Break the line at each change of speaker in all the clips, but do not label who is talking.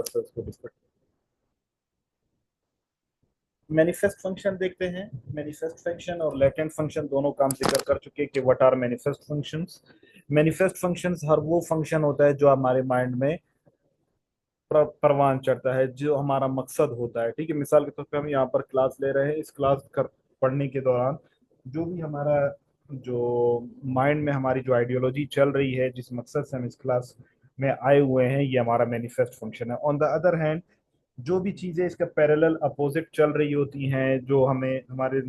ऊपर से उसको डिस्कस। मैनिफेस्ट फंक्शन देखते हैं। मैनिफेस्ट फंक्शन और लेटेंट फंक्शन दोनों काम जिक्र कर चुके कि what are manifest functions. Manifest functions हर वो फंक्शन होता है जो हमारे माइंड में परवान चढ़ता है, जो हमारा मकसद होता है। ठीक है, मिसाल के तौर पे हम यहाँ पर क्लास ले रहे हैं, इस क्लास कर पढ़ने के दौरान जो भी हमारा जो माइंड में हमारी जो आइडियोलॉजी चल रही है, जिस मकसद से हम इस क्लास में आए हुए हैं, ये हमारा मैनिफेस्ट फंक्शन है। ऑन द अदर हैंड, जो भी चीजें इसका पैरेलल अपोजिट चल रही होती हैं, जो हमें हमारे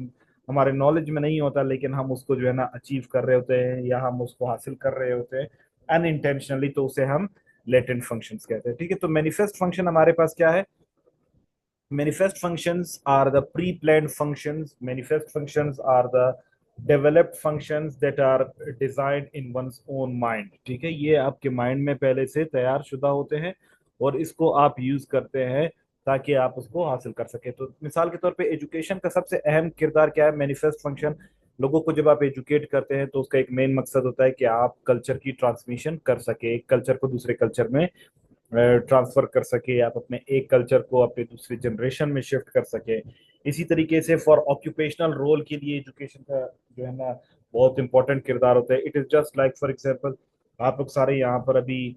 हमारे नॉलेज में नहीं होता, लेकिन हम उसको जो है ना अचीव कर रहे होते हैं या हम उसको हासिल कर रहे होते हैं अनइंटेंशनली, तो उसे हम लेटेंट फंक्शंस कहते हैं। ठीक है, तो मैनिफेस्ट फंक्शन हमारे पास क्या है? Manifest functions are the pre-planned functions. Manifest functions are the developed functions that are designed in one's own mind. ठीक है, ये आपके माइंड में पहले से तैयार शुदा होते हैं और इसको आप यूज करते हैं ताकि आप उसको हासिल कर सके। तो मिसाल के तौर पे एजुकेशन का सबसे अहम किरदार क्या है? Manifest function. लोगों को जब आप एजुकेट करते हैं तो उसका एक मेन मकसद होता है कि आप कल्चर की ट्रांसमिशन कर सके, एक कल्चर को दूसरे कल्चर में ट्रांसफर कर सके, आप अपने एक कल्चर को अपने दूसरी जनरेशन में शिफ्ट कर सके। इसी तरीके से फॉर ऑक्यूपेशनल रोल के लिए एजुकेशन का जो है ना बहुत इंपॉर्टेंट किरदार होता है। It is just like for example, आप लोग सारे यहाँ पर अभी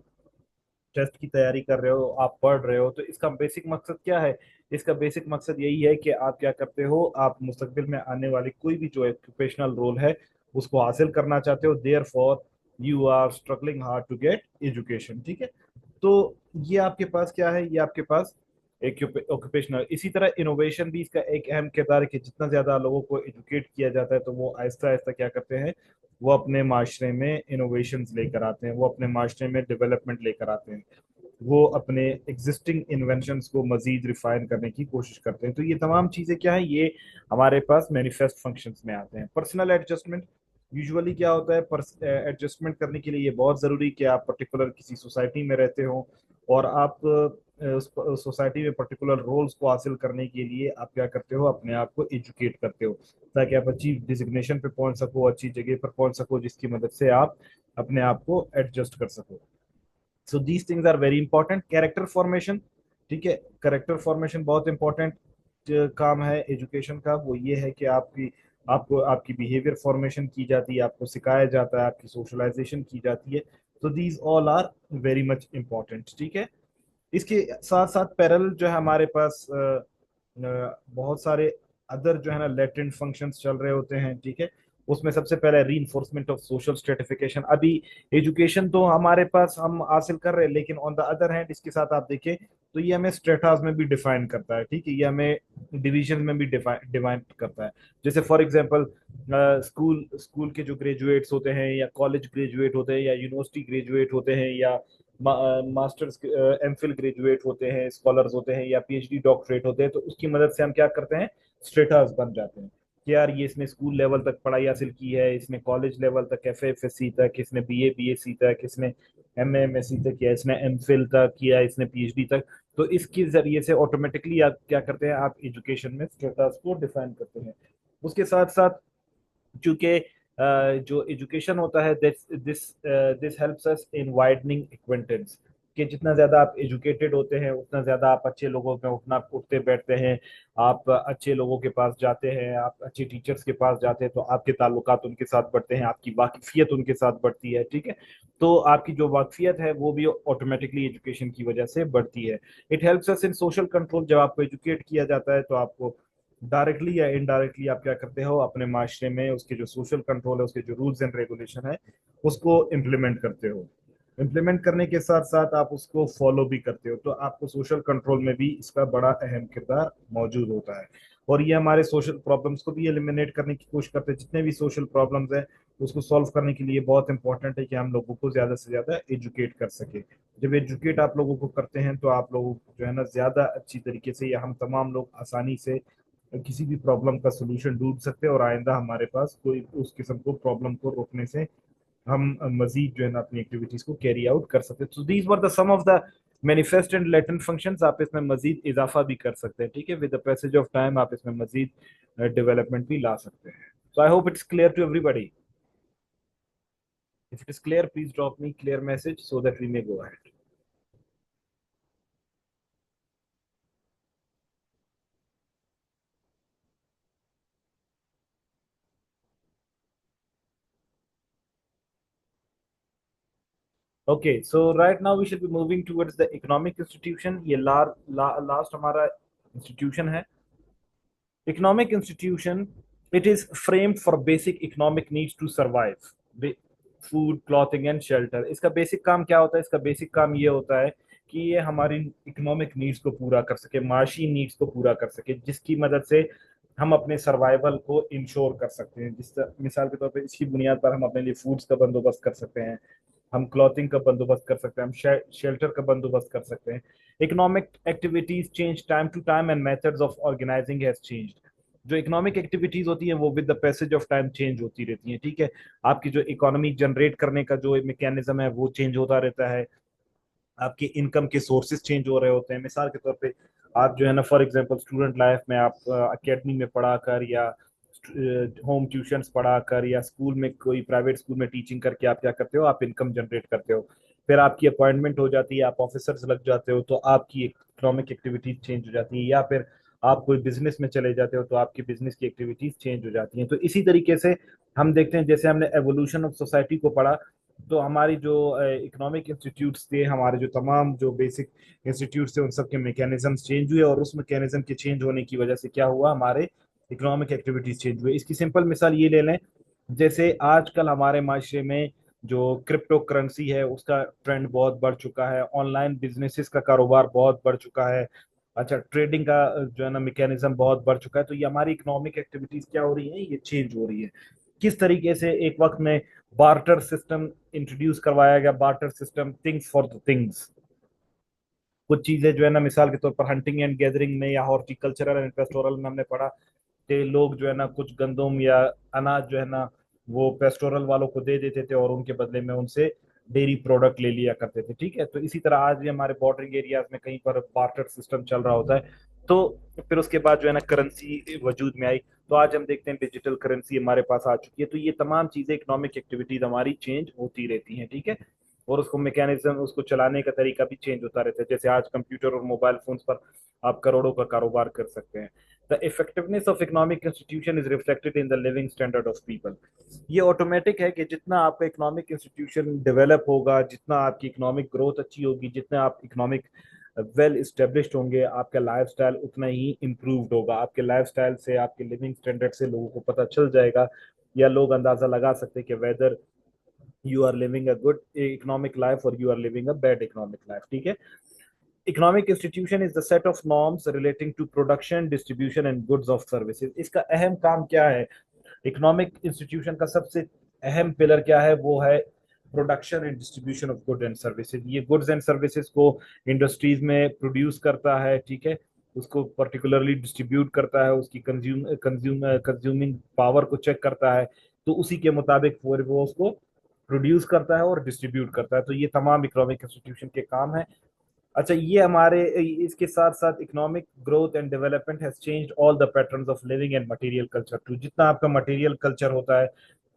टेस्ट की तैयारी कर रहे हो, आप पढ़ रहे हो, तो इसका बेसिक मकसद क्या है? इसका बेसिक मकसद यही है कि आप क्या करते हो, आप मुस्तकबिल में आने वाली कोई भी जो ऑक्यूपेशनल रोल है उसको हासिल करना चाहते हो। Therefore you are struggling hard to get education. ठीक है, तो ये आपके पास क्या है? ये आपके पास एक ऑक्यूपेशनल। इसी तरह इनोवेशन भी इसका एक अहम किरदार है कि जितना ज्यादा लोगों को एजुकेट किया जाता है तो वो आहिस्ता आहिस्ता क्या करते हैं, वो अपने माशरे में इनोवेशंस लेकर आते हैं, वो अपने माशरे में डेवलपमेंट लेकर आते हैं, वो अपने एग्जिस्टिंग इन्वेंशंस को मजीद रिफाइन करने की कोशिश करते हैं। तो ये तमाम चीजें क्या है, ये हमारे पास मैनिफेस्ट फंक्शंस में आते हैं। पर्सनल एडजस्टमेंट यूजुअली क्या होता है? एडजस्टमेंट करने के लिए ये बहुत जरूरी कि आप पर्टिकुलर किसी सोसाइटी में रहते हो और आप उस सोसाइटी में पर्टिकुलर रोल्स को हासिल करने के लिए आप क्या करते हो, अपने आप को एजुकेट करते हो ताकि आप अच्छी डिजिग्नेशन पे पहुंच सको, अच्छी जगह पर पहुंच सको, जिसकी मदद से आप अपने आप को एडजस्ट कर सको। So these things are very important. Character formation, ठीक है, कैरेक्टर फॉर्मेशन बहुत इंपॉर्टेंट काम है एजुकेशन का। वो ये है कि आपको आपकी बिहेवियर फॉर्मेशन की जाती है, आपको सिखाया जाता है, आपकी सोशलाइजेशन की जाती है। तो these all are very much important. ठीक है, इसके साथ साथ पैरेलल जो है हमारे पास बहुत सारे अदर जो है ना लेटेंट फंक्शंस चल रहे होते हैं। ठीक है, उसमें सबसे पहले रीइंफोर्समेंट ऑफ सोशल स्ट्रेटिफिकेशन। अभी एजुकेशन तो हमारे पास हम हासिल कर रहे हैं, लेकिन ऑन द अदर हैंड इसके साथ आप देखें तो ये हमें स्ट्रेटास में भी डिफाइन करता है। ठीक है, ये हमें डिवीजन में भी डिफाइन करता है। जैसे फॉर एग्जांपल, स्कूल स्कूल के जो ग्रेजुएट्स होते हैं या कॉलेज ग्रेजुएट होते हैं या यूनिवर्सिटी ग्रेजुएट होते हैं या मास्टर्स एमफिल ग्रेजुएट होते हैं, स्कॉलर्स होते हैं या पीएचडी डॉक्टरेट होते हैं, तो उसकी मदद से हम क्या करते हैं, स्टेटस बन जाते हैं कि यार ये इसने स्कूल लेवल तक पढ़ाई हासिल की है, इसने कॉलेज लेवल तक एफए तक, इसने बीए बीएससी तक, इसने एमए एमएससी तक किया, इसने एमफिल तक किया, इसने पीएचडी तक। तो इसके जरिए से ऑटोमेटिकली आप क्या करते हैं, आप एजुकेशन में स्टेटस को डिफाइन करते हैं। उसके साथ साथ चूंकि जो एजुकेशन होता है, this this this helps us in widening acquaintance, कि जितना ज्यादा आप एजुकेटेड होते हैं उतना ज्यादा आप अच्छे लोगों में उठना उठते बैठते हैं, आप अच्छे लोगों के पास जाते हैं, आप अच्छे टीचर्स के पास जाते हैं, तो आपके ताल्लुकात उनके साथ बढ़ते हैं, आपकी वाकफियत उनके साथ बढ़ती है। ठीक है, तो आपकी जो वाकफियत है वो भी ऑटोमेटिकली एजुकेशन की वजह से बढ़ती है। It helps us in social control. जब आपको एजुकेट किया जाता है तो आपको डायरेक्टली या इनडायरेक्टली आप क्या करते हो, अपने माशरे में उसके जो सोशल कंट्रोल है, उसके जो रूल्स एंड रेगुलेशन है, उसको इम्प्लीमेंट करते हो। इम्प्लीमेंट करने के साथ साथ आप उसको फॉलो भी करते हो, तो आपको सोशल कंट्रोल में भी इसका बड़ा अहम किरदार मौजूद होता है। और ये हमारे सोशल प्रॉब्लम्स को भी एलिमिनेट करने की कोशिश करते हैं। जितने भी सोशल प्रॉब्लम्स हैं उसको सॉल्व करने के लिए बहुत इंपॉर्टेंट है कि हम लोगों को ज्यादा से ज्यादा एजुकेट कर सके। जब एजुकेट आप लोगों को करते हैं तो आप लोगों को जो है ना ज्यादा अच्छी तरीके से, या हम तमाम लोग आसानी से किसी भी प्रॉब्लम का सोल्यूशन ढूंढ सकते हैं और आइंदा हमारे पास कोई उस किस्म को प्रॉब्लम को रोकने से हम मजीद जो है ना अपनी एक्टिविटीज को कैरी आउट कर सकते हैं। तो these were the some of the manifest and latent functions. आप इसमें मजीद इजाफा भी कर सकते हैं। ठीक है, with the passage of time आप इसमें मजीद डेवलपमेंट भी ला सकते हैं। So I hope it's clear to everybody. If it is clear, please drop me clear message so that we may go ahead. Okay, so right now we should be moving towards the economic institution. ये last हमारा institution है. Economic institution, it is framed for basic economic needs to survive. Food, clothing and shelter. इसका basic काम क्या होता है? इसका basic काम ये होता है कि ये हमारी इकोनॉमिक नीड्स को पूरा कर सके, माशी नीड्स को पूरा कर सके, जिसकी मदद से हम अपने सर्वाइवल को इंश्योर कर सकते हैं. जिस मिसाल के तौर पे इसकी बुनियाद पर हम अपने लिए फूड्स का बंदोबस्त कर सकते हैं, हम क्लॉथिंग का बंदोबस्त कर सकते हैं, हम शेल्टर का बंदोबस्त कर सकते हैं. Economic activities change time to time and methods of organizing has changed. जो इकोनॉमिक एक्टिविटीज होती हैं वो with the passage of time change होती रहती हैं. ठीक है, आपकी जो इकोनॉमी जनरेट करने का जो मैकेनिज्म है वो चेंज होता रहता है. आपके इनकम के सोर्सेज चेंज हो रहे होते हैं. मिसाल के तौर पे आप जो है ना, फॉर एग्जांपल स्टूडेंट लाइफ में आप अकेडमी में पढ़ाकर या होम ट्यूशंस पढ़ाकर या स्कूल में कोई प्राइवेट स्कूल में टीचिंग करके आप क्या करते हो? आप इनकम जनरेट करते हो. फिर आपकी अपॉइंटमेंट हो जाती है, आप ऑफिसर्स लग जाते हो, तो आपकी इकोनॉमिक एक्टिविटीज चेंज हो जाती है. या फिर आप कोई बिजनेस में चले जाते हो तो आपकी बिजनेस की एक्टिविटीज चेंज हो जाती हैं. तो इसी तरीके से हम देखते हैं, जैसे हमने एवोल्यूशन ऑफ सोसाइटी को पढ़ा, तो हमारी जो इकोनॉमिक इंस्टीट्यूट्स थे, हमारे जो तमाम जो बेसिक इंस्टीट्यूट्स थे, उन सब के मैकेनिज्म चेंज हुए. और उस मैकेनिज्म के चेंज होने की वजह से क्या हुआ? हमारे इकोनॉमिक एक्टिविटीज चेंज हुए. इसकी सिंपल मिसाल ये ले लें, जैसे आजकल हमारे माशरे में जो क्रिप्टो करेंसी है उसका ट्रेंड बहुत बढ़ चुका है, ऑनलाइन बिजनेसेस का कारोबार बहुत बढ़ चुका है, अच्छा ट्रेडिंग का जो है ना मैकेनिज्म बहुत बढ़ चुका है. तो ये हमारी इकोनॉमिक एक्टिविटीज क्या हो रही है? ये चेंज हो रही है. किस तरीके से एक वक्त में बार्टर सिस्टम इंट्रोड्यूस करवाया गया, barter system, things for the things. कुछ चीजें जो है ना, मिसाल के तौर पर हंटिंग एंड गैदरिंग में या हॉर्टिकल्चरल एंड पेस्टोरल में हमने पढ़ा कि लोग जो है ना कुछ गंदम या अनाज जो है ना वो पेस्टोरल वालों को दे देते थे और उनके बदले में उनसे डेयरी प्रोडक्ट ले लिया करते थे. ठीक है, तो इसी तरह आज भी हमारे बॉर्डरिंग एरियाज में कहीं पर बार्टर सिस्टम चल रहा होता है. तो फिर उसके बाद जो है ना करेंसी वजूद में आई. तो आज हम देखते हैं डिजिटल करेंसी हमारे पास आ चुकी है. तो ये तमाम चीजें, इकोनॉमिक एक्टिविटीज हमारी चेंज होती रहती हैं. ठीक है, और उसको मैकेनिज्म, उसको चलाने का तरीका भी चेंज होता रहता है. जैसे आज कंप्यूटर और मोबाइल फोन्स पर आप करोड़ों का कारोबार कर सकते हैं. The effectiveness of economic institution is reflected in the living standard of people. ये ऑटोमेटिक है कि जितना आपका इकोनॉमिक इंस्टीट्यूशन डेवलप होगा, जितना आपकी इकोनॉमिक ग्रोथ अच्छी होगी, जितना आप इकोनॉमिक वेल इस्टेब्लिश्ड होंगे, आपका लाइफस्टाइल उतना ही इम्प्रूव्ड होगा. आपके लाइफस्टाइल से, आपके लिविंग स्टैंडर्ड से लोगों को पता चल जाएगा, या लोग अंदाजा लगा सकते हैं कि whether you are living a good economic life और you are living a bad economic life. ठीक है, economic institution is the set of norms relating to production, distribution and goods of services. इसका अहम काम क्या है? इकोनॉमिक इंस्टीट्यूशन का सबसे अहम पिलर क्या है? वो है production and distribution of good and services. ये गुड्स एंड सर्विसेज को इंडस्ट्रीज में प्रोड्यूस करता है. ठीक है, उसको पर्टिकुलरली डिस्ट्रीब्यूट करता है, उसकी कंज्यूमिंग पावर को चेक करता है, तो उसी के मुताबिक वो उसको प्रोड्यूस करता है और डिस्ट्रीब्यूट करता है. तो ये तमाम इकोनॉमिक इंस्टीट्यूशन के काम है. अच्छा, ये हमारे इसके साथ साथ economic growth and development has changed all the patterns of living and material culture too. जितना आपका मटेरियल कल्चर होता है,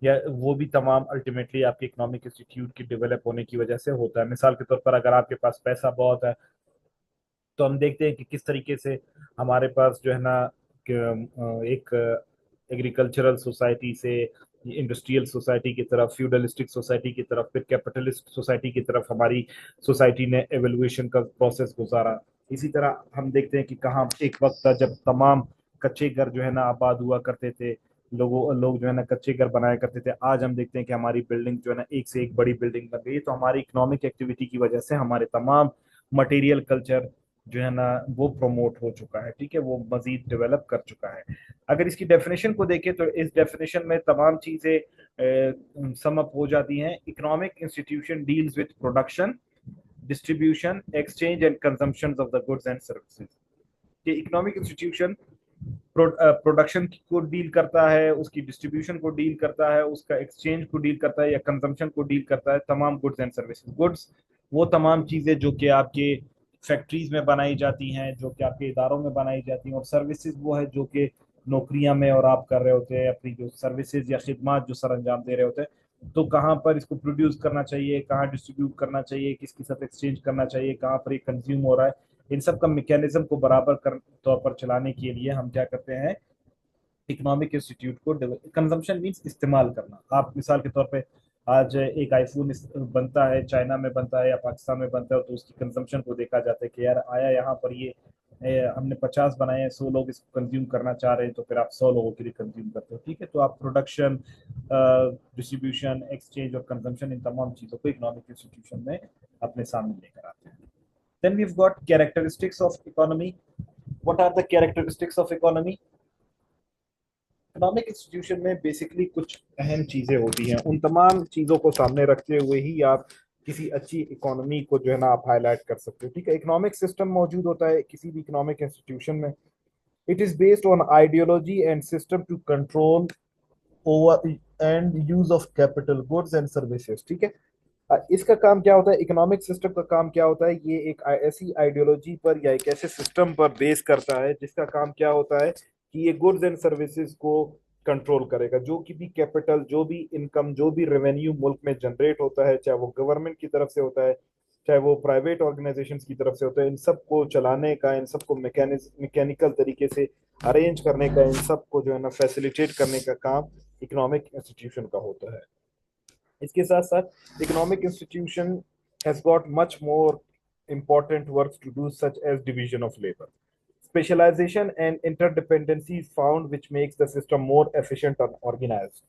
या वो भी तमाम अल्टीमेटली आपके इकोनॉमिक इंस्टीट्यूट की डेवलप होने की वजह से होता है. मिसाल के तौर पर अगर आपके पास पैसा बहुत है, तो हम देखते हैं कि किस तरीके से हमारे पास जो है ना एक एग्रीकल्चरल सोसाइटी से इंडस्ट्रियल सोसाइटी की तरफ, फ्यूडलिस्टिक सोसाइटी की तरफ, फिर कैपिटलिस्ट सोसाइटी की तरफ हमारी सोसाइटी ने एवोल्यूशन का प्रोसेस गुजारा. इसी तरह हम देखते हैं कि कहाँ एक वक्त था जब तमाम कच्चे घर जो है ना आबाद हुआ करते थे, लोग जो है ना कच्चे घर बनाया करते थे. आज हम देखते हैं कि हमारी बिल्डिंग जो है ना एक से एक बड़ी बिल्डिंग बन गई है. तो हमारी इकोनॉमिक एक्टिविटी की वजह से हमारे तमाम मटेरियल कल्चर जो है ना वो प्रमोट हो चुका है. ठीक है, वो मजीद डेवलप कर चुका है. अगर इसकी डेफिनेशन को देखें तो इस डेफिनेशन में तमाम चीजें सम अप हो जाती हैं. Economic institution deals with production, distribution, exchange and consumption of the goods and services. कि इकोनॉमिक इंस्टीट्यूशन प्रोडक्शन को डील करता है, उसकी डिस्ट्रीब्यूशन को डील करता है, उसका एक्सचेंज को डील करता है, या कंजम्पशन को डील करता है. तमाम गुड्स एंड सर्विसेज, गुड्स वो तमाम चीजें जो कि आपके फैक्ट्रीज में बनाई जाती हैं, जो कि आपके इदारों में बनाई जाती हैं, और सर्विसेज वो है जो कि नौकरियां में और आप कर रहे होते हैं, अपनी जो सर्विसेज या खिदमात जो सर अंजाम दे रहे होते हैं. तो कहाँ पर इसको प्रोड्यूस करना चाहिए, कहाँ डिस्ट्रीब्यूट करना चाहिए, किसके साथ एक्सचेंज करना चाहिए, कहाँ पर ये कंज्यूम हो रहा है, इन सब का मैकेनिज्म को बराबर कर तौर पर चलाने के लिए हम क्या करते हैं? इकोनॉमिक इंस्टीट्यूट को कंजम्पशन मीन्स इस्तेमाल करना. आप मिसाल के तौर पे आज एक आईफोन बनता है, चाइना में बनता है या पाकिस्तान में बनता है, तो उसकी कंजम्पशन को देखा जाता है कि यार आया यहाँ पर ये हमने 50 बनाए हैं, 100 लोग इसको कंज्यूम करना चाह रहे हैं, तो फिर आप 100 लोगों के लिए कंज्यूम करते हो। ठीक है, तो आप प्रोडक्शन, डिस्ट्रीब्यूशन, एक्सचेंज और कंजम्पशन, इन तमाम चीजों को इकोनॉमिक इंस्टीट्यूशन में अपने सामने लेकर आते हैं। Then we got characteristics of economy. What are the characteristics of economy? Economic institution में बेसिकली कुछ अहम चीजें होती हैं, उन तमाम चीजों को सामने रखते हुए ही आप किसी अच्छी इकोनॉमी को जो है ना आप हाईलाइट कर सकते हो। ठीक है, इकोनॉमिक सिस्टम मौजूद होता है किसी भी इकोनॉमिक इंस्टीट्यूशन में। It is based on ideology and system to control over and use of capital, goods and services. ठीक है, इसका काम क्या होता है, इकोनॉमिक सिस्टम का काम क्या होता है, ये एक ऐसी आइडियोलॉजी पर या एक ऐसे सिस्टम पर बेस करता है जिसका काम क्या होता है कि ये गुड्स एंड सर्विसेज को कंट्रोल करेगा। जो कि भी कैपिटल, जो भी इनकम, जो भी रेवेन्यू मुल्क में जनरेट होता है, चाहे वो गवर्नमेंट की तरफ से होता है, चाहे वो प्राइवेट ऑर्गेनाइजेशंस की तरफ से होता है, इन सब को चलाने का, इन सबको मैकेनिकल तरीके से अरेंज करने का, इन सब को जो है ना फैसिलिटेट करने का काम इकोनॉमिक इंस्टीट्यूशन का होता है। इसके साथ साथ economic institution has got much more important works to do, such as division of labor, specialization and interdependency is found, which makes the system more efficient and organized.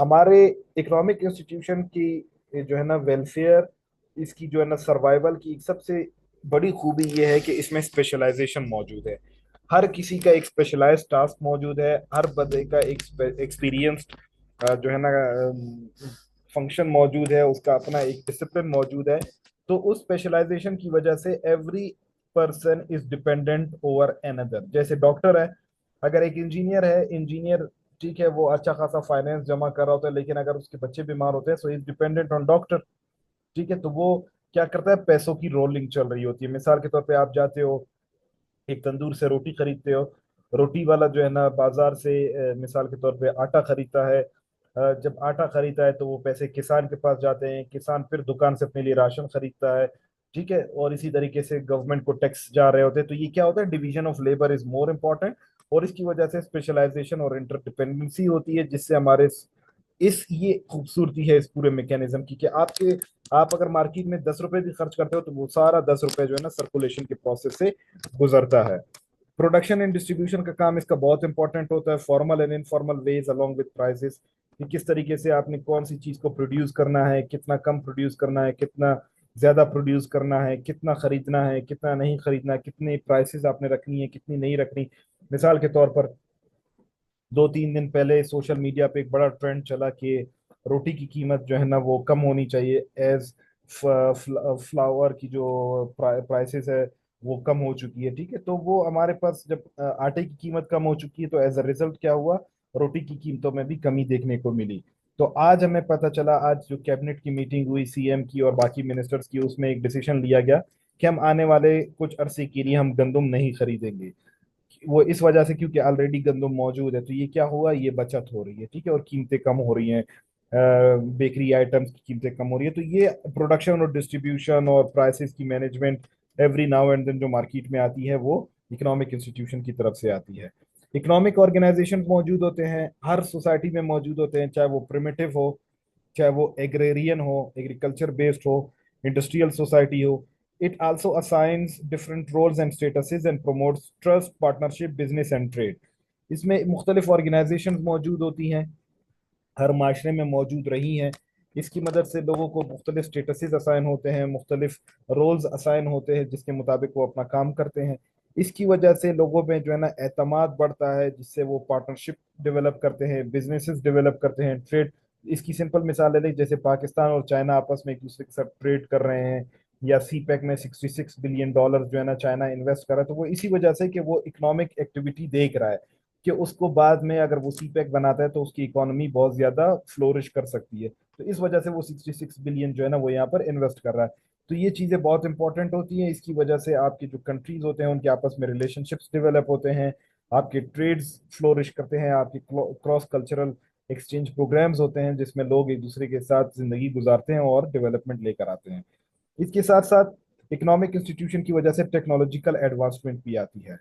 हमारे इकोनॉमिक इंस्टीट्यूशन की जो है ना वेलफेयर, इसकी जो है ना survival की एक सबसे बड़ी खूबी ये है कि इसमें स्पेशलाइजेशन मौजूद है। हर किसी का एक स्पेशलाइज्ड टास्क मौजूद है, हर बंदे का एक एक्सपीरियंस्ड जो है ना फंक्शन मौजूद है, उसका अपना एक डिसिप्लिन मौजूद है। तो उस स्पेशलाइजेशन की वजह से every person is dependent over another. जैसे डॉक्टर है, अगर एक इंजीनियर है, इंजीनियर ठीक है वो अच्छा खासा फाइनेंस जमा कर रहा होता है, लेकिन अगर उसके बच्चे बीमार होते हैं so is dependent on doctor. ठीक है, तो वो क्या करता है, पैसों की रोलिंग चल रही होती है। मिसाल के तौर पे आप जाते हो एक तंदूर से रोटी खरीदते हो, रोटी वाला जो है ना बाजार से मिसाल के तौर पे आटा खरीदता है। जब आटा खरीदता है तो वो पैसे किसान के पास जाते हैं, किसान फिर दुकान से अपने लिए राशन खरीदता है। ठीक है, और इसी तरीके से गवर्नमेंट को टैक्स जा रहे होते हैं। तो ये क्या होता है, division of labour is more important, और इसकी वजह से स्पेशलाइजेशन और इंटरडिपेंडेंसी होती है, जिससे हमारे इस ये खूबसूरती है इस पूरे मैकेनिज्म की कि आप अगर मार्केट में 10 रुपए भी खर्च करते हो तो वो सारा 10 रुपए जो है ना सर्कुलेशन के प्रोसेस से गुजरता है। प्रोडक्शन एंड डिस्ट्रीब्यूशन का काम इसका बहुत इंपॉर्टेंट होता है, formal and informal wages along with prices, कि किस तरीके से आपने कौन सी चीज को प्रोड्यूस करना है, कितना कम प्रोड्यूस करना है, कितना ज्यादा प्रोड्यूस करना है, कितना खरीदना है, कितना नहीं खरीदना है, कितनी प्राइसेस आपने रखनी है, कितनी नहीं रखनी। मिसाल के तौर पर 2-3 दिन पहले सोशल मीडिया पे एक बड़ा ट्रेंड चला कि रोटी की कीमत जो है ना वो कम होनी चाहिए, एज फ्लावर की जो प्राइसेस है वो कम हो चुकी है। ठीक है, तो वो हमारे पास जब आटे की कीमत कम हो चुकी है तो एज अ रिजल्ट क्या हुआ, रोटी की कीमतों में भी कमी देखने को मिली। तो आज हमें पता चला, आज जो कैबिनेट की मीटिंग हुई सीएम की और बाकी मिनिस्टर्स की, उसमें एक डिसीजन लिया गया कि हम आने वाले कुछ अरसे के लिए हम गंदुम नहीं खरीदेंगे। वो इस वजह से क्योंकि ऑलरेडी गंदम मौजूद है, तो ये क्या हुआ, ये बचत हो रही है। ठीक है, और कीमतें कम हो रही हैं, बेकरी आइटम्स की कीमतें कम हो रही है। तो ये प्रोडक्शन और डिस्ट्रीब्यूशन और प्राइसेस की management every now and then जो मार्केट में आती है वो इकोनॉमिक इंस्टीट्यूशन की तरफ से आती है। इकोनॉमिक ऑर्गेनाइजेशन मौजूद होते हैं, हर सोसाइटी में मौजूद होते हैं, चाहे वो प्रिमिटिव हो, चाहे वो एग्रेरियन हो, एग्रीकल्चर बेस्ड हो, इंडस्ट्रियल सोसाइटी हो। It also assigns different roles and statuses and promotes trust, partnership, business and trade. इसमें मुख्तलिफ ऑर्गेनाइजेशन मौजूद होती हैं, हर माशरे में मौजूद रही हैं। इसकी मदद से लोगों को मुख्तलिफ स्टेटसेस असाइन होते हैं, मुख्तलिफ रोल्स असाइन होते हैं, जिसके मुताबिक वो अपना काम करते हैं। इसकी वजह से लोगों में जो है ना एतमाद बढ़ता है, जिससे वो पार्टनरशिप डेवलप करते हैं, बिजनेसेस डेवलप करते हैं, ट्रेड। इसकी सिंपल मिसाल ले लें, जैसे पाकिस्तान और चाइना आपस में एक दूसरे के साथ ट्रेड कर रहे हैं, या सी पैक में $66 बिलियन जो है ना चाइना इन्वेस्ट कर रहा है, तो वो इसी वजह से कि वो इकोनॉमिक एक्टिविटी देख रहा है कि उसको बाद में अगर वो सी पैक बनाता है तो उसकी इकोनॉमी बहुत ज्यादा फ्लोरिश कर सकती है। तो इस वजह से वो 66 बिलियन जो है ना वो यहाँ पर इन्वेस्ट कर रहा है। तो ये चीजें बहुत इंपॉर्टेंट होती हैं। इसकी वजह से आपके जो कंट्रीज होते हैं उनके आपस में रिलेशनशिप्स डेवलप होते हैं, आपके ट्रेड्स फ्लोरिश करते हैं, आपके क्रॉस कल्चरल एक्सचेंज प्रोग्राम्स होते हैं जिसमें लोग एक दूसरे के साथ जिंदगी गुजारते हैं और डेवलपमेंट लेकर आते हैं। इसके साथ साथ इकोनॉमिक इंस्टीट्यूशन की वजह से टेक्नोलॉजिकल एडवांसमेंट भी आती है।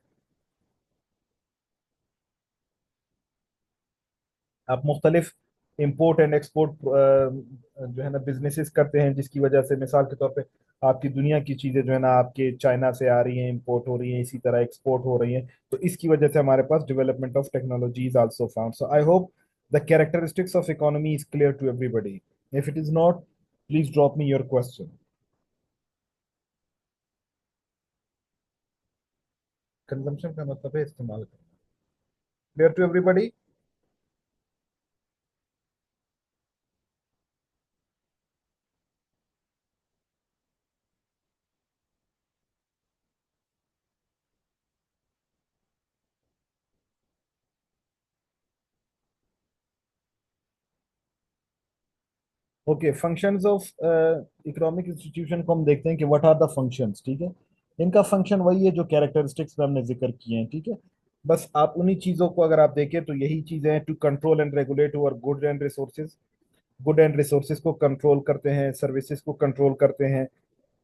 आप मुख्तलिफ इंपोर्ट एंड एक्सपोर्ट जो है ना बिजनेसेस करते हैं, जिसकी वजह से मिसाल के तौर पे आपकी दुनिया की चीजें जो है ना आपके चाइना से आ रही हैं, इंपोर्ट हो रही हैं, इसी तरह एक्सपोर्ट हो रही हैं। तो इसकी वजह से हमारे पास development of technology is also found. So I hope the characteristics of economy is clear to everybody. If it is not, please drop me your question. Consumption का मतलब है इस्तेमाल करना। Clear to everybody? Okay, functions of economic institution को हम देखते हैं कि व्हाट आर द फंक्शंस। ठीक है, इनका फंक्शन वही है जो कैरेक्टरिस्टिक्स में हमने जिक्र किए हैं। ठीक है, बस आप उन्हीं चीजों को अगर आप देखें तो यही चीजें हैं, to control and regulate over good and resources. Good and resources को कंट्रोल करते हैं, सर्विसेज को कंट्रोल करते हैं।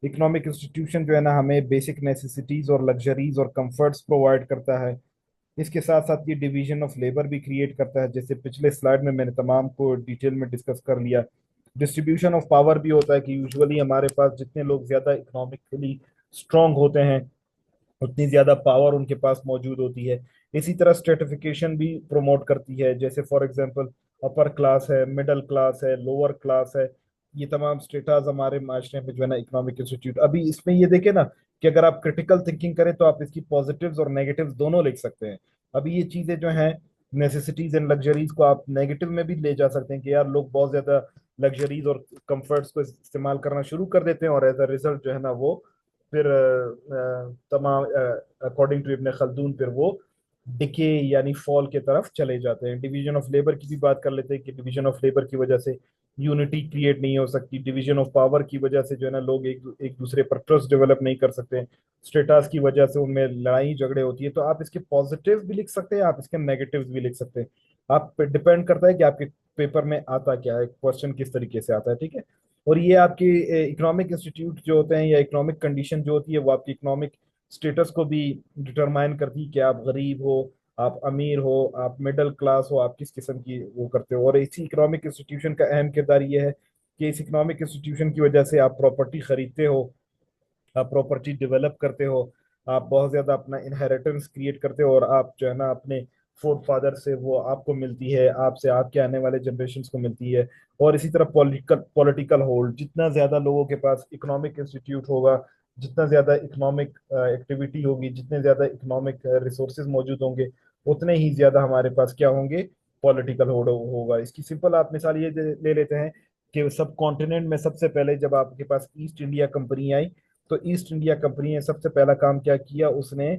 इकोनॉमिक इंस्टीट्यूशन जो है ना हमें बेसिक नेसेसिटीज और लग्जरीज और कंफर्ट्स प्रोवाइड करता है। इसके साथ साथ ये डिवीजन ऑफ लेबर भी क्रिएट करता है, जैसे पिछले स्लाइड में मैंने तमाम को डिटेल में डिस्कस कर लिया। डिस्ट्रीब्यूशन ऑफ पावर भी होता है कि यूजुअली हमारे पास जितने लोग ज्यादा इकोनॉमिकली स्ट्रांग होते हैं उतनी ज्यादा पावर उनके पास मौजूद होती है। इसी तरह स्ट्रेटिफिकेशन भी प्रोमोट करती है, जैसे फॉर एग्जांपल अपर क्लास है, मिडिल क्लास है, लोअर क्लास है। ये तमाम स्टेटास हमारे माशरे में जो है ना इकोनॉमिक इंस्टीट्यूट। अभी इसमें ये देखे ना कि अगर आप क्रिटिकल थिंकिंग करें तो आप इसकी पॉजिटिव्स और नेगेटिव्स दोनों लिख सकते हैं। अभी ये चीजें जो हैं नेसेसिटीज एंड लग्जरीज को आप नेगेटिव में भी ले जा सकते हैं कि यार लोग बहुत ज्यादा लग्जरीज और कंफर्ट्स को इस्तेमाल करना शुरू कर देते हैं और एज अ रिजल्ट जो है ना वो फिर तमाम अकॉर्डिंग टू इब्न खल्दून फिर वो डिके यानी फॉल के तरफ चले जाते हैं। डिवीजन ऑफ लेबर की भी बात कर लेते हैं कि डिवीजन ऑफ लेबर की वजह से यूनिटी क्रिएट नहीं हो सकती। डिवीजन ऑफ पावर की वजह से जो है ना लोग एक एक दूसरे पर ट्रस्ट डेवलप नहीं कर सकते। स्टेटस की वजह से उनमें लड़ाई झगड़े होती है। तो आप इसके पॉजिटिव भी लिख सकते हैं, आप इसके नेगेटिव्स भी लिख सकते हैं। आप पे डिपेंड करता है कि आपके पेपर में आता क्या है, क्वेश्चन किस तरीके से आता है। ठीक है, और ये आपकी इकोनॉमिक इंस्टीट्यूट जो होते हैं या इकोनॉमिक कंडीशन जो होती है वो आपकी इकोनॉमिक स्टेटस को भी डिटरमाइन करती है कि आप गरीब हो, आप अमीर हो, आप मिडिल क्लास हो, आप किस किस्म की वो करते हो। और इसी इकोनॉमिक इंस्टीट्यूशन का अहम किरदार ये है कि इस इकोनॉमिक इंस्टीट्यूशन की वजह से आप प्रॉपर्टी खरीदते हो, आप प्रॉपर्टी डेवलप करते हो, आप बहुत ज्यादा अपना इनहेरिटेंस क्रिएट करते हो और आप जो है ना अपने फोर फादर से वो आपको मिलती है, आपसे आपके आने वाले जनरेशन को मिलती है। और इसी तरह पॉलिटिकल पॉलिटिकल होल्ड, जितना ज्यादा लोगों के पास इकोनॉमिक इंस्टीट्यूट होगा, जितना ज्यादा इकोनॉमिक एक्टिविटी होगी, जितने ज्यादा इकोनॉमिक रिसोर्सेज मौजूद होंगे, उतने ही ज्यादा हमारे पास क्या होंगे, पॉलिटिकल होल्ड होगा। इसकी सिंपल आप मिसाल ये ले लेते हैं कि सब कॉन्टिनेंट में सबसे पहले जब आपके पास ईस्ट इंडिया कंपनी आई तो ईस्ट इंडिया कंपनी ने सबसे पहला काम क्या किया, उसने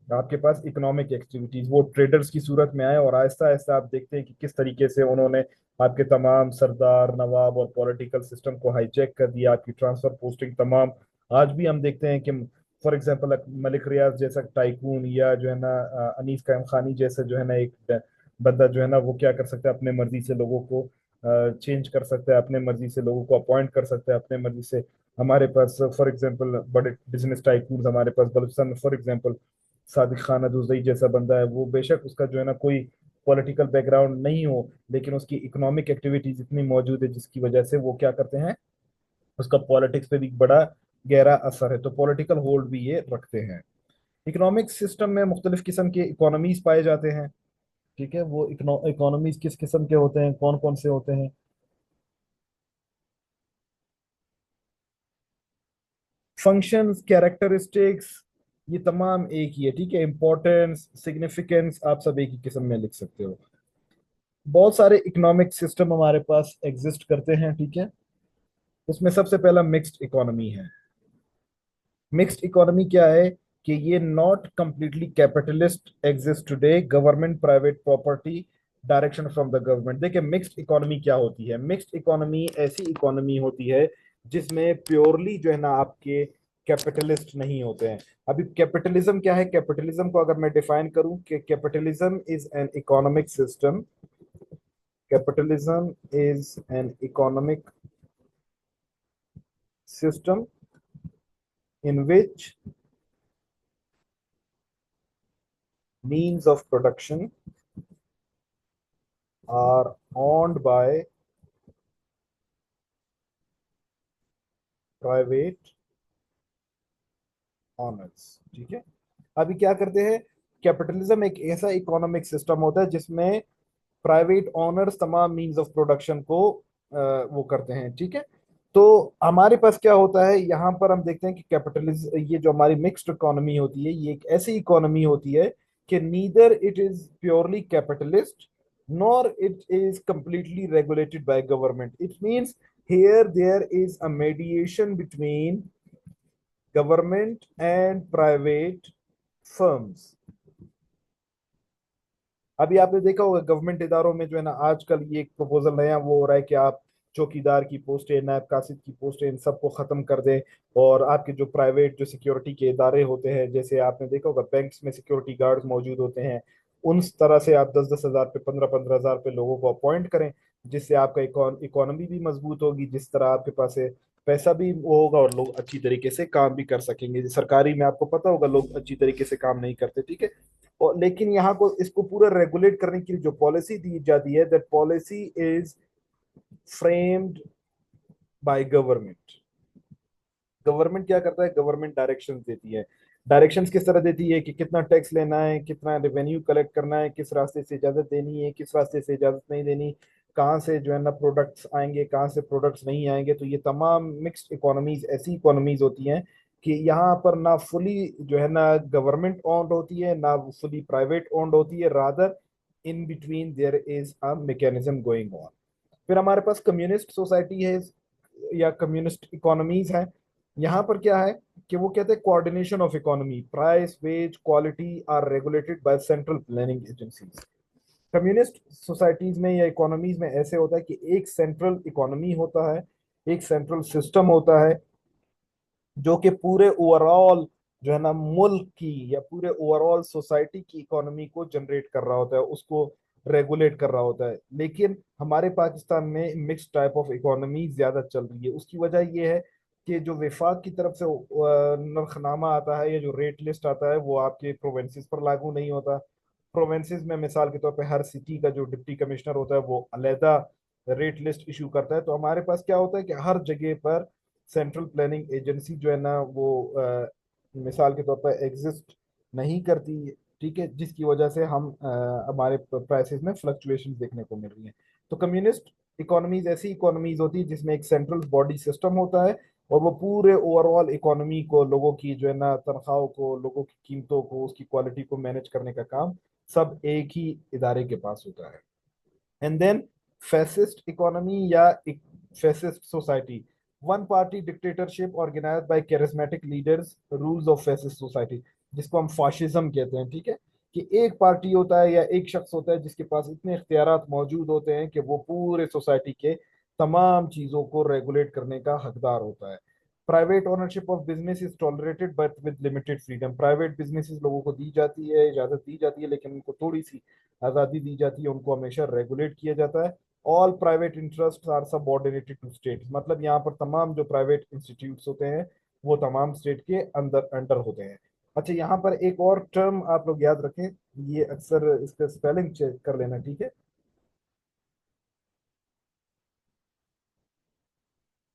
आपके पास इकोनॉमिक एक्टिविटीज वो ट्रेडर्स की सूरत में आए और आहिस्ता आहिस्ता आप देखते हैं कि किस तरीके से उन्होंने आपके तमाम सरदार नवाब और पॉलिटिकल सिस्टम को हाईजैक कर दिया, आपकी ट्रांसफर पोस्टिंग तमाम। आज भी हम देखते हैं कि फॉर एग्जांपल मलिक रियाज जैसा टाइकून या जो है ना अनीस कायम खानी जैसा जो है ना एक बंदा जो है ना वो क्या कर सकता है, अपने मर्जी से लोगों को चेंज कर सकता है, अपने मर्जी से लोगों को अपॉइंट कर सकता है, अपने मर्जी से। हमारे पास फॉर एग्जांपल बड़े बिजनेस टाइकून हमारे पास बलूचिस्तान में फॉर एग्जांपल सादिक खान अदुजई जैसा बंदा है, वो बेशक उसका जो है ना कोई पॉलिटिकल बैकग्राउंड नहीं हो लेकिन उसकी इकोनॉमिक एक्टिविटीज इतनी मौजूद है जिसकी वजह से वो क्या करते हैं, उसका पॉलिटिक्स पे भी बड़ा गहरा असर है। तो पॉलिटिकल होल्ड भी ये रखते हैं। इकोनॉमिक सिस्टम में मुख्तलिफ किस्म के इकोनॉमीज पाए जाते हैं। ठीक है, वो इकोनॉमीज किस किस्म के होते हैं, कौन कौन से होते हैं? फंक्शंस, कैरेक्टरिस्टिक्स, ये तमाम एक ही है। ठीक है, इंपॉर्टेंस, सिग्निफिकेंस आप सब एक ही किस्म में लिख सकते हो। बहुत सारे इकोनॉमिक सिस्टम हमारे पास एग्जिस्ट करते हैं। ठीक है, उसमें सबसे पहला मिक्स्ड इकोनॉमी है। मिक्स्ड इकोनॉमी क्या है कि ये not completely capitalist exist today, government private property, direction from the government. देखिए मिक्स्ड इकोनॉमी क्या होती है, मिक्स्ड इकोनॉमी ऐसी इकोनॉमी होती है जिसमें प्योरली जो है ना आपके कैपिटलिस्ट नहीं होते हैं। अभी कैपिटलिज्म क्या है, कैपिटलिज्म को अगर मैं डिफाइन करूं कि capitalism is an economic system, capitalism is an economic system in which means of production are owned by private owners। ठीक है, अभी क्या करते हैं, कैपिटलिज्म एक ऐसा इकोनॉमिक सिस्टम होता है जिसमें प्राइवेट ओनर्स तमाम मीन्स ऑफ प्रोडक्शन को वो करते हैं। ठीक है, तो हमारे पास क्या होता है, यहाँ पर हम देखते हैं कि कैपिटलिज्म, ये जो हमारी मिक्स्ड इकोनॉमी होती है, ये एक ऐसी इकोनॉमी होती है कि neither it is purely capitalist nor it is completely regulated by government. It means here there is a mediation between government and private firms। अभी आपने देखा होगा गवर्नमेंट इदारों में जो है ना, आजकल ये एक प्रपोजल नया वो हो रहा है कि आप चौकीदार की पोस्टें, नायब कासिद की पोस्टें, इन सबको खत्म कर दें, और आपके जो प्राइवेट जो सिक्योरिटी के इदारे होते हैं, जैसे आपने देखा होगा बैंक्स में सिक्योरिटी गार्ड्स मौजूद होते हैं, उन तरह से आप 10-10 हज़ार पे, 15-15 हज़ार पे लोगों को अपॉइंट करें, जिससे आपका इकोनॉमी भी मजबूत होगी, जिस तरह आपके पास है पैसा भी वो होगा, और लोग अच्छी तरीके से काम भी कर सकेंगे। सरकारी में आपको पता होगा लोग अच्छी तरीके से काम नहीं करते। ठीक है, और लेकिन यहाँ को इसको पूरा रेगुलेट करने के लिए जो पॉलिसी दी जाती है, that policy is framed by government. Government क्या करता है, गवर्नमेंट डायरेक्शंस देती है। डायरेक्शंस किस तरह देती है कि कितना टैक्स लेना है, कितना रेवेन्यू कलेक्ट करना है, किस रास्ते से इजाजत देनी है, किस रास्ते से इजाजत नहीं देनी, कहाँ से जो है ना प्रोडक्ट्स आएंगे, कहाँ से प्रोडक्ट्स नहीं आएंगे। तो ये तमाम मिक्स्ड इकोनॉमीज ऐसी इकोनॉमीज होती हैं कि यहाँ पर ना फुली जो है ना गवर्नमेंट ओन्ड होती है, ना फुली प्राइवेट ओन्ड होती है, rather in between their is a mechanism going on. फिर हमारे पास कम्युनिस्ट सोसाइटी है या कम्युनिस्ट इकोनॉमीज हैं। यहाँ पर क्या है कि वो कहते हैं coordination of economy, price, wage, quality are regulated by central planning agencies. Communist societies में या इकोनॉमीज में ऐसे होता है कि एक सेंट्रल इकोनॉमी होता है, एक सेंट्रल सिस्टम होता है, जो कि पूरे ओवरऑल जो है ना मुल्क की या पूरे ओवरऑल सोसाइटी की इकोनॉमी को जनरेट कर रहा होता है, उसको रेगुलेट कर रहा होता है। लेकिन हमारे पाकिस्तान में मिक्स टाइप ऑफ इकोनॉमी ज्यादा चल रही है। उसकी वजह यह है कि जो विफाक की तरफ से नरखनामा आता है या जो रेट लिस्ट आता है, वो आपके प्रोवेंसेस पर लागू नहीं होता। प्रोवेंसेस में मिसाल के तौर पे हर सिटी का जो डिप्टी कमिश्नर होता है वो अलहदा रेट लिस्ट इशू करता है। तो हमारे पास क्या होता है कि हर जगह पर सेंट्रल प्लानिंग एजेंसी जो है ना वो मिसाल के तौर पर एग्जिस्ट नहीं करती। ठीक है, जिसकी वजह से हम हमारे प्राइसेस में फ्लक्चुएशन देखने को मिल रही है। तो कम्युनिस्ट इकोनॉमीज ऐसी इकोनॉमीज होती है जिसमें एक सेंट्रल बॉडी सिस्टम होता है, और वो पूरे ओवरऑल इकोनॉमी को, लोगों की जो है ना तनख्वाहों को, लोगों की कीमतों को, उसकी क्वालिटी को मैनेज करने का काम सब एक ही इदारे के पास होता है। एंड देन फैसिस्ट इकोनॉमी या fascist society, one party dictatorship organized by charismatic leaders, rules of fascist society, जिसको हम फाशिज्म कहते हैं। ठीक है, कि एक पार्टी होता है या एक शख्स होता है जिसके पास इतने इख्तियारात मौजूद होते हैं कि वो पूरे सोसाइटी के तमाम चीजों को रेगुलेट करने का हकदार होता है। Private ownership of business is tolerated but with limited freedom. Private businesses लोगों को दी जाती है, इजाजत दी जाती है, लेकिन उनको थोड़ी सी आज़ादी दी जाती है, उनको हमेशा रेगुलेट किया जाता है। All private interest are subordinated to state, मतलब यहाँ पर तमाम जो प्राइवेट इंस्टीट्यूट्स होते हैं वो तमाम स्टेट के अंदर अंडर होते हैं। अच्छा, यहाँ पर एक और टर्म आप लोग याद रखें, ये अक्सर इसका स्पेलिंग चेक कर लेना। ठीक है,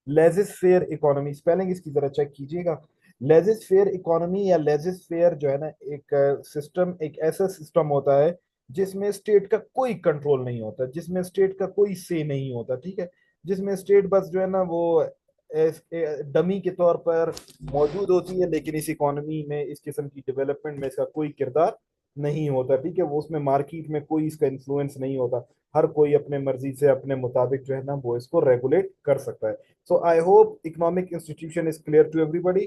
लेजिस फेयर इकोनॉमी, स्पेलिंग इसकी जरा चेक कीजिएगा। लेजिस फेयर इकोनॉमी या लेजिस फेयर जो है ना एक सिस्टम, एक ऐसा सिस्टम होता है जिसमें स्टेट का कोई कंट्रोल नहीं होता, जिसमें स्टेट का कोई से नहीं होता। ठीक है, जिसमें स्टेट बस जो है ना वो डमी के तौर पर मौजूद होती है, लेकिन इस इकोनॉमी में, इस किस्म की डेवलपमेंट में इसका कोई किरदार नहीं होता। ठीक है, वो उसमें मार्केट में कोई इसका इन्फ्लुएंस नहीं होता। हर कोई अपने मर्जी से, अपने मुताबिक जो है ना वो इसको रेगुलेट कर सकता है। So I hope economic institution is clear to everybody.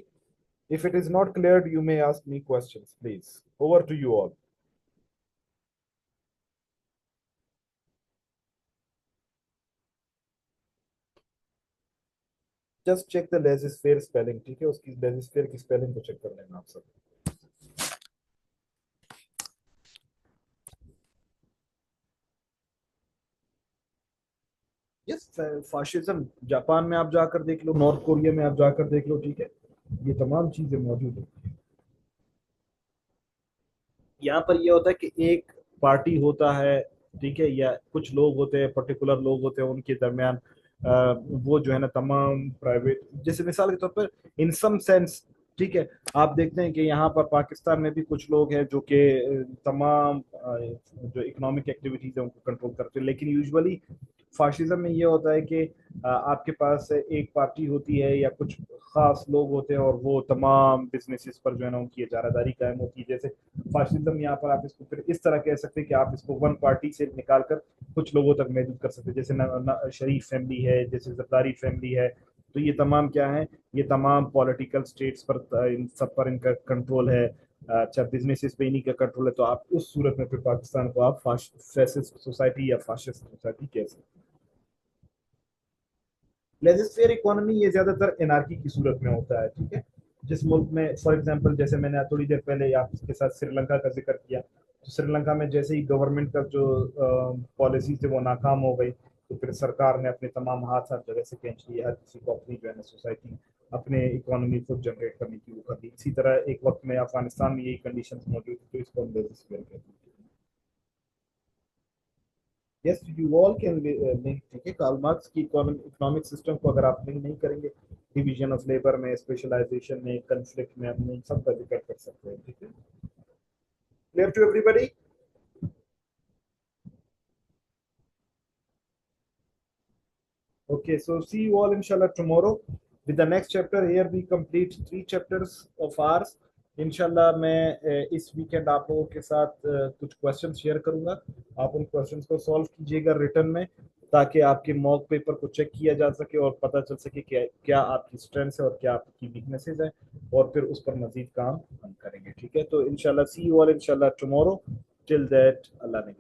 If it is not clear, you may ask me questions, please. Over to you all. Just check the laissez-faire spelling, ठीक है, उसकी laissez-faire की spelling को check कर लेना आप सब। Yes, fascism Japan में आप जाकर देख लो, नॉर्थ कोरिया में आप जाकर देख लो। ठीक है, ये तमाम चीजें मौजूद है। यहाँ पर ये होता है कि एक पार्टी होता है ठीक है, या कुछ लोग होते हैं, पर्टिकुलर लोग होते हैं, उनके दरमियान वो जो है ना तमाम प्राइवेट, जैसे मिसाल के तौर पर इन सम सेंस, ठीक है, आप देखते हैं कि यहाँ पर पाकिस्तान में भी कुछ लोग हैं जो कि तमाम जो इकोनॉमिक एक्टिविटीज है उनको कंट्रोल करते हैं, लेकिन यूजुअली फाशिज्म में ये होता है कि आपके पास एक पार्टी होती है या कुछ खास लोग होते हैं और वो तमाम बिजनेसेस पर जो है ना उनकी इजारादारी कायम होती है। जैसे फाशिज्म यहाँ पर आप इसको फिर इस तरह कह सकते हैं कि आप इसको वन पार्टी से निकाल कर कुछ लोगों तक महदूद कर सकते हैं, जैसे शरीफ फैमिली है, जैसे जरदारी फैमिली है। तो ये तमाम क्या है, ये तमाम पॉलिटिकल स्टेट्स पर इन सब पर इनका कंट्रोल है। अच्छा, बिजनेसेस पे इन्हीं का कंट्रोल है, तो आप उस सूरत में फिर पाकिस्तान को आप फैसिस्ट सोसाइटी या फाशिस्ट सोसाइटी कह सकते हैं। लेजिस्लेयर इकोनॉमी ये ज्यादातर एनार्की की सूरत में होता है, ठीक है। जिस मुल्क में फॉर एग्जांपल जैसे मैंने थोड़ी देर पहले आपके साथ श्रीलंका का जिक्र किया, तो श्रीलंका में जैसे ही गवर्नमेंट का जो पॉलिसी थी वो नाकाम हो गई, तो फिर सरकार ने अपने तमाम हाथ हर जगह से खींच लिए, हर किसी को अपनी जो है ना सोसाइटी अपने इकोनॉमी खुद जनरेट करने की वो कर दी। इसी तरह एक वक्त में अफगानिस्तान में यही कंडीशन मौजूद थी, तो इसको हम लेजिस्लेयर कहते हैं। Yes, you all can link, ठीक है। कार्ल मार्क्स की इकोनॉमिक सिस्टम को अगर आप लिंक नहीं करेंगे डिवीजन ऑफ लेबर में, स्पेशलाइजेशन में, कंफ्लिक्ट में, हम इन सब का जिक्र कर सकते हैं, ठीक है। Clear to everybody? Okay, so see you all inshallah tomorrow with the next chapter. Here we complete 3 chapters of ours. इंशाल्लाह मैं इस वीकेंड आप लोगों के साथ कुछ क्वेश्चन शेयर करूंगा। आप उन क्वेश्चंस को सॉल्व कीजिएगा रिटर्न में, ताकि आपके मॉक पेपर को चेक किया जा सके और पता चल सके क्या क्या आपकी स्ट्रेंथ्स है और क्या आपकी वीकनेसेस है, और फिर उस पर मजीद काम हम करेंगे, ठीक है। तो इंशाल्लाह सी यू ऑल इंशाल्लाह टुमारो। टिल दैट, अल्लाह ने